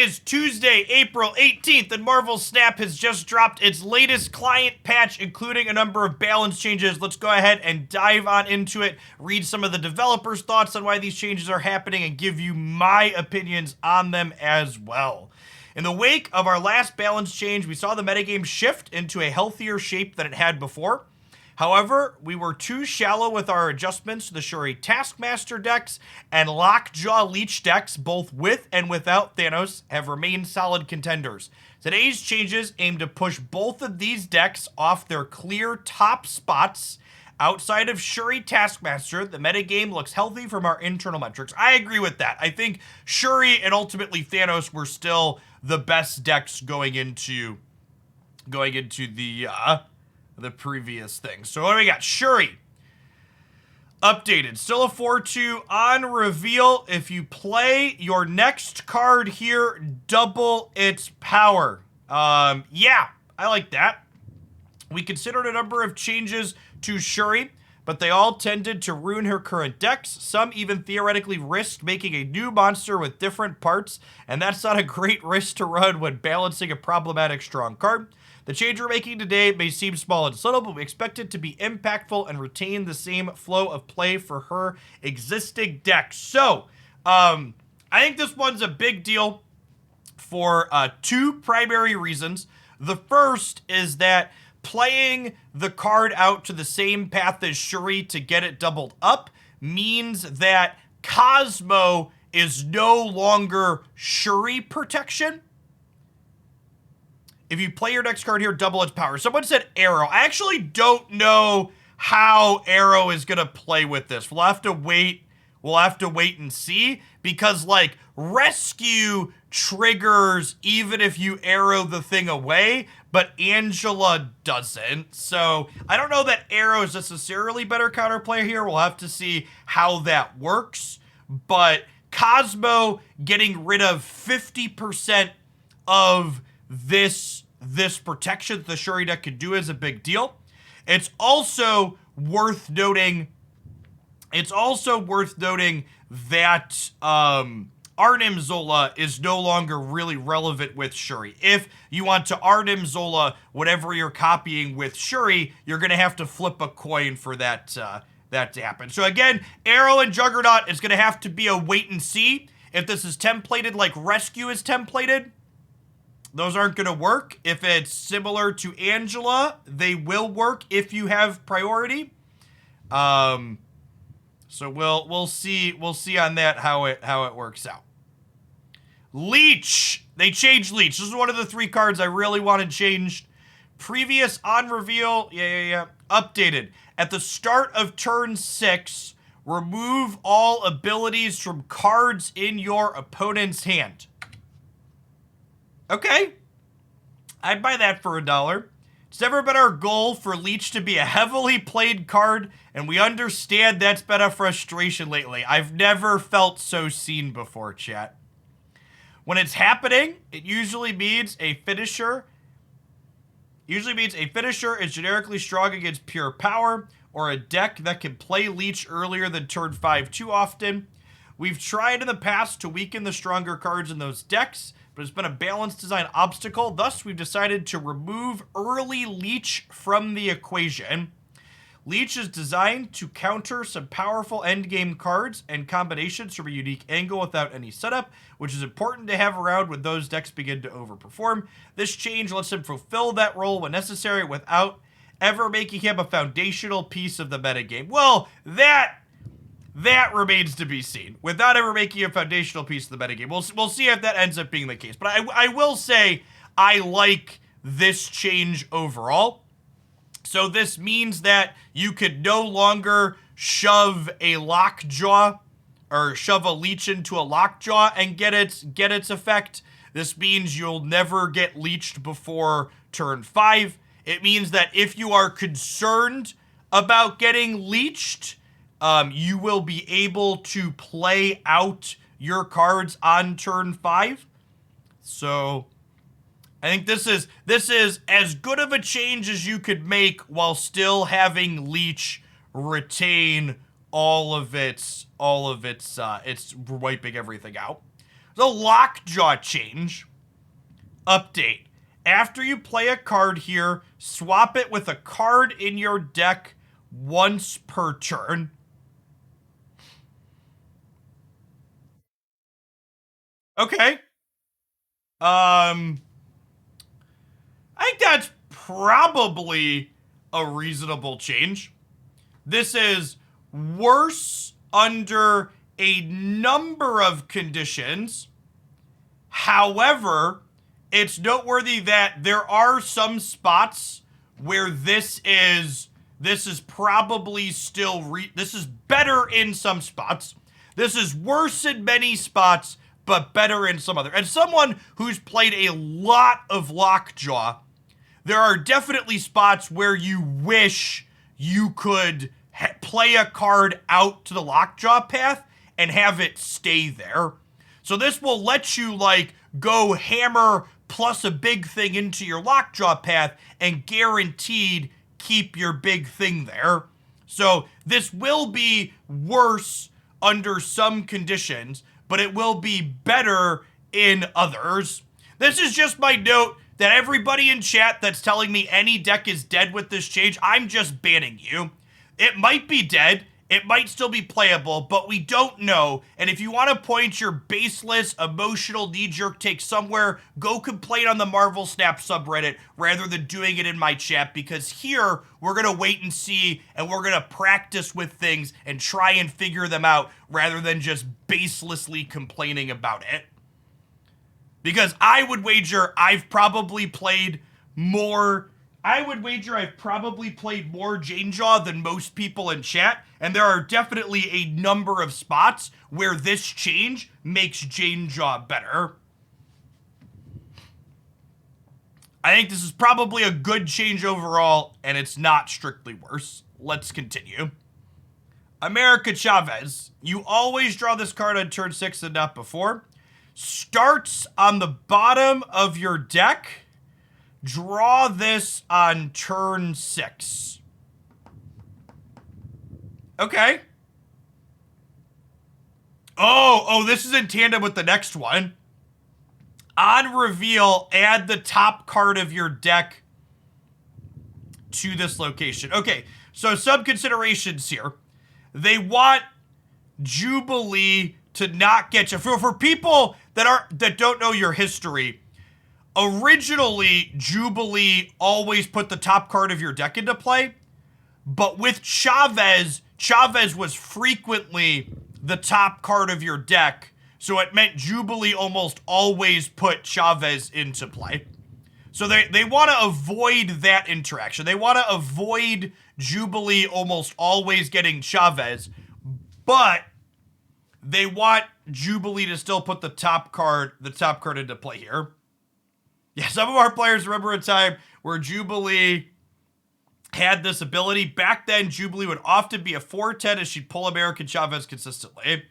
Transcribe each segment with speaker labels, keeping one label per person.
Speaker 1: Is Tuesday, April 18th, and Marvel Snap has just dropped its latest client patch, including a number of balance changes. Let's go ahead and dive on into it, read some of the developers' thoughts on why these changes are happening, and give you my opinions on them as well. In the wake of our last balance change, we saw the metagame shift into a healthier shape than it had before. However, we were too shallow with our adjustments to the Shuri Taskmaster decks, and Lockjaw Leech decks, both with and without Thanos, have remained solid contenders. Today's changes aim to push both of these decks off their clear top spots. Outside of Shuri Taskmaster, the metagame looks healthy from our internal metrics. I agree with that. I think Shuri and ultimately Thanos were still the best decks going into the previous thing. So what do we got? Shuri. Updated. Still a 4-2 on reveal. If you play your next card here, double its power. Yeah, I like that. We considered a number of changes to Shuri, but they all tended to ruin her current decks. Some even theoretically risked making a new monster with different parts, and that's not a great risk to run when balancing a problematic strong card. The change we're making today may seem small and subtle, but we expect it to be impactful and retain the same flow of play for her existing deck. So, I think this one's a big deal for two primary reasons. The first is that playing the card out to the same path as Shuri to get it doubled up means that Cosmo is no longer Shuri protection. If you play your next card here, double its power. Someone said Arrow. I actually don't know how Arrow is going to play with this. We'll have to wait. We'll have to wait and see, because like Rescue triggers even if you arrow the thing away, but Angela doesn't. So I don't know that Arrow is necessarily better counterplay here. We'll have to see how that works. But Cosmo getting rid of 50% of this protection that the Shuri deck could do is a big deal. It's also worth noting that Arnim Zola is no longer really relevant with Shuri. If you want to Arnim Zola whatever you're copying with Shuri, you're going to have to flip a coin for that to happen. So again, Arrow and Juggernaut is going to have to be a wait and see. If this is templated like Rescue is templated, those aren't going to work. If it's similar to Angela, they will work if you have priority. So we'll see on that how it works out. Leech. They changed Leech. This is one of the three cards I really wanted changed. Previous on reveal, updated. At the start of turn 6, remove all abilities from cards in your opponent's hand. Okay, I'd buy that for $1. It's never been our goal for Leech to be a heavily played card, and we understand that's been a frustration lately. I've never felt so seen before, chat. When it's happening, it usually means a finisher is generically strong against pure power, or a deck that can play Leech earlier than turn 5 too often. We've tried in the past to weaken the stronger cards in those decks, but it's been a balance design obstacle. Thus, we've decided to remove early Leech from the equation. Leech is designed to counter some powerful endgame cards and combinations from a unique angle without any setup, which is important to have around when those decks begin to overperform. This change lets him fulfill that role when necessary without ever making him a foundational piece of the metagame. Well, that remains to be seen. Without ever making a foundational piece of the metagame. We'll see if that ends up being the case. But I will say I like this change overall. So this means that you could no longer shove a Lockjaw or shove a Leech into a Lockjaw and get its effect. This means you'll never get leeched before turn 5. It means that if you are concerned about getting leeched, you will be able to play out your cards on turn 5. So I think this is as good of a change as you could make while still having Leech retain all of its wiping everything out. The Lockjaw change. Update. After you play a card here, swap it with a card in your deck once per turn. Okay. I think that's probably a reasonable change. This is worse under a number of conditions. However, it's noteworthy that there are some spots where this is probably still this is better in some spots. This is worse in many spots, but better in some other. As someone who's played a lot of Lockjaw, there are definitely spots where you wish you could play a card out to the Lockjaw path and have it stay there. So this will let you like go hammer plus a big thing into your Lockjaw path and guaranteed keep your big thing there. So this will be worse under some conditions, but it will be better in others. This is just my note that everybody in chat that's telling me any deck is dead with this change, I'm just banning you. It might be dead, it might still be playable, but we don't know. And if you want to point your baseless, emotional, knee-jerk take somewhere, go complain on the Marvel Snap subreddit rather than doing it in my chat, because here we're going to wait and see, and we're going to practice with things and try and figure them out rather than just baselessly complaining about it. Because I would wager I've probably played more Janejaw than most people in chat, and there are definitely a number of spots where this change makes Janejaw better. I think this is probably a good change overall, and it's not strictly worse. Let's continue. America Chavez. You always draw this card on turn 6 and not before. Starts on the bottom of your deck. Draw this on turn 6. Okay. Oh, this is in tandem with the next one. On reveal, add the top card of your deck to this location. Okay, so some considerations here. They want Jubilee to not get you. For people that don't know your history, originally Jubilee always put the top card of your deck into play, but with Chavez was frequently the top card of your deck, so it meant Jubilee almost always put Chavez into play. So they want to avoid that interaction. They want to avoid Jubilee almost always getting Chavez, but they want Jubilee to still put the top card into play here. Yeah, some of our players remember a time where Jubilee had this ability. Back then, Jubilee would often be a 4/10 as she'd pull American Chavez consistently.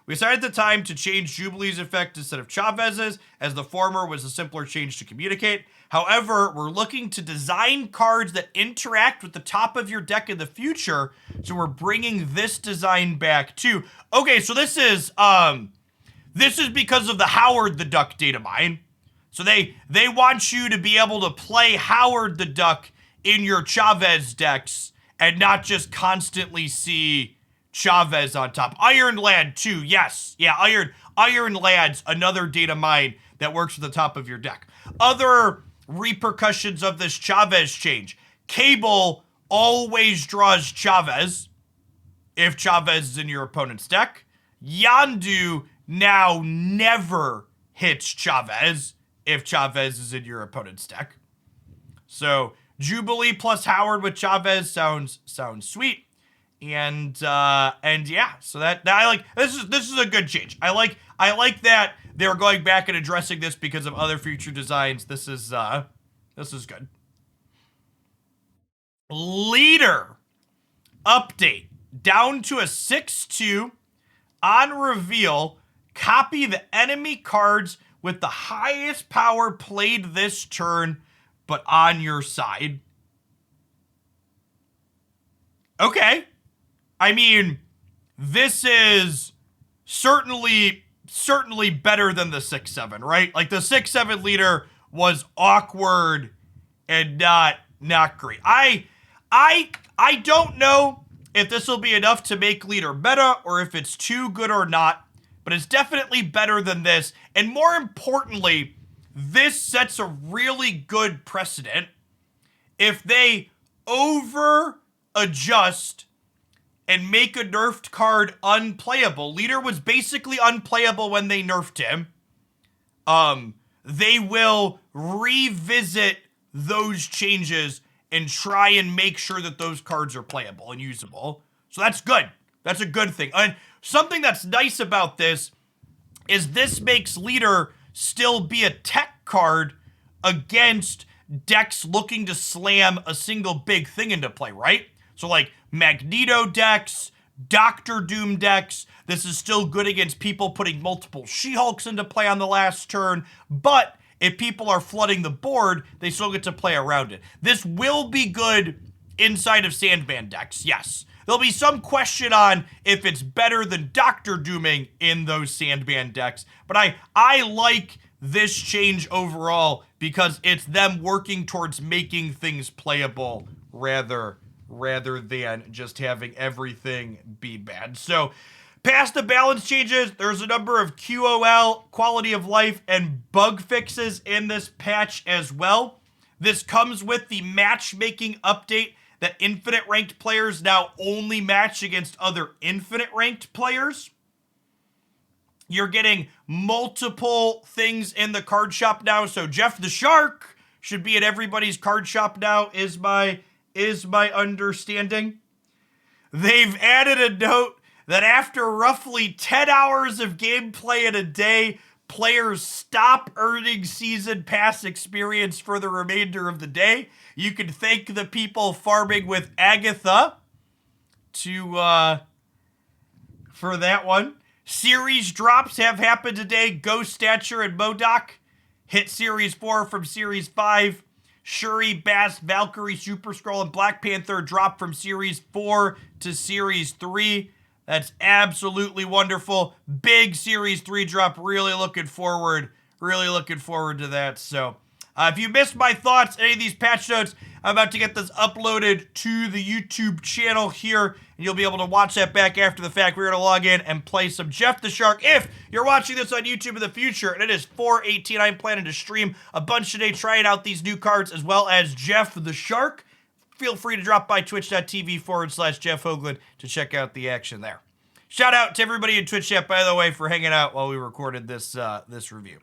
Speaker 1: We decided at the time to change Jubilee's effect instead of Chavez's, as the former was a simpler change to communicate. However, we're looking to design cards that interact with the top of your deck in the future, so we're bringing this design back too. Okay, so this is because of the Howard the Duck data mine. So they want you to be able to play Howard the Duck in your Chavez decks and not just constantly see Chavez on top. Iron Lad too, yes. Yeah, Iron Lad's another data mine that works at the top of your deck. Other repercussions of this Chavez change. Cable always draws Chavez if Chavez is in your opponent's deck. Yondu now never hits Chavez if Chavez is in your opponent's deck. So Jubilee plus Howard with Chavez sounds sweet. And yeah, so that I like. This is a good change. I like that they're going back and addressing this because of other future designs. This is good. Leader update down to a 6/2. On reveal, copy the enemy cards with the highest power played this turn, but on your side. Okay. I mean, this is certainly certainly better than the 6-7, right? Like the 6-7 leader was awkward and not great. I don't know if this will be enough to make leader meta or if it's too good or not, but it's definitely better than this. And more importantly, this sets a really good precedent if they over adjust and make a nerfed card unplayable. Leader was basically unplayable when they nerfed him. They will revisit those changes and try and make sure that those cards are playable and usable. So that's good. That's a good thing. And something that's nice about this is this makes Leader still be a tech card against decks looking to slam a single big thing into play, right? So like Magneto decks, Doctor Doom decks, this is still good against people putting multiple She-Hulks into play on the last turn, but if people are flooding the board, they still get to play around it. This will be good inside of Sandman decks, yes. There'll be some question on if it's better than Doctor Dooming in those Sandman decks, but I like this change overall because it's them working towards making things playable rather than just having everything be bad. So, past the balance changes, there's a number of QOL, quality of life, and bug fixes in this patch as well. This comes with the matchmaking update that infinite ranked players now only match against other infinite ranked players. You're getting multiple things in the card shop now, so Jeff the Shark should be at everybody's card shop now, is my understanding. They've added a note that after roughly 10 hours of gameplay in a day, players stop earning season pass experience for the remainder of the day. You can thank the people farming with Agatha for that one. Series drops have happened today. Ghost Stature and MODOK hit Series 4 from Series 5. Shuri, Bass, Valkyrie, Super Skrull, and Black Panther drop from Series 4 to Series 3. That's absolutely wonderful. Big Series 3 drop. Really looking forward to that. So, if you missed my thoughts, any of these patch notes, I'm about to get this uploaded to the YouTube channel here, and you'll be able to watch that back after the fact. We're going to log in and play some Jeff the Shark. If you're watching this on YouTube in the future, and it is 4/18, I'm planning to stream a bunch today trying out these new cards as well as Jeff the Shark. Feel free to drop by twitch.tv/Jeff Hoagland to check out the action there. Shout out to everybody in Twitch chat, by the way, for hanging out while we recorded this review.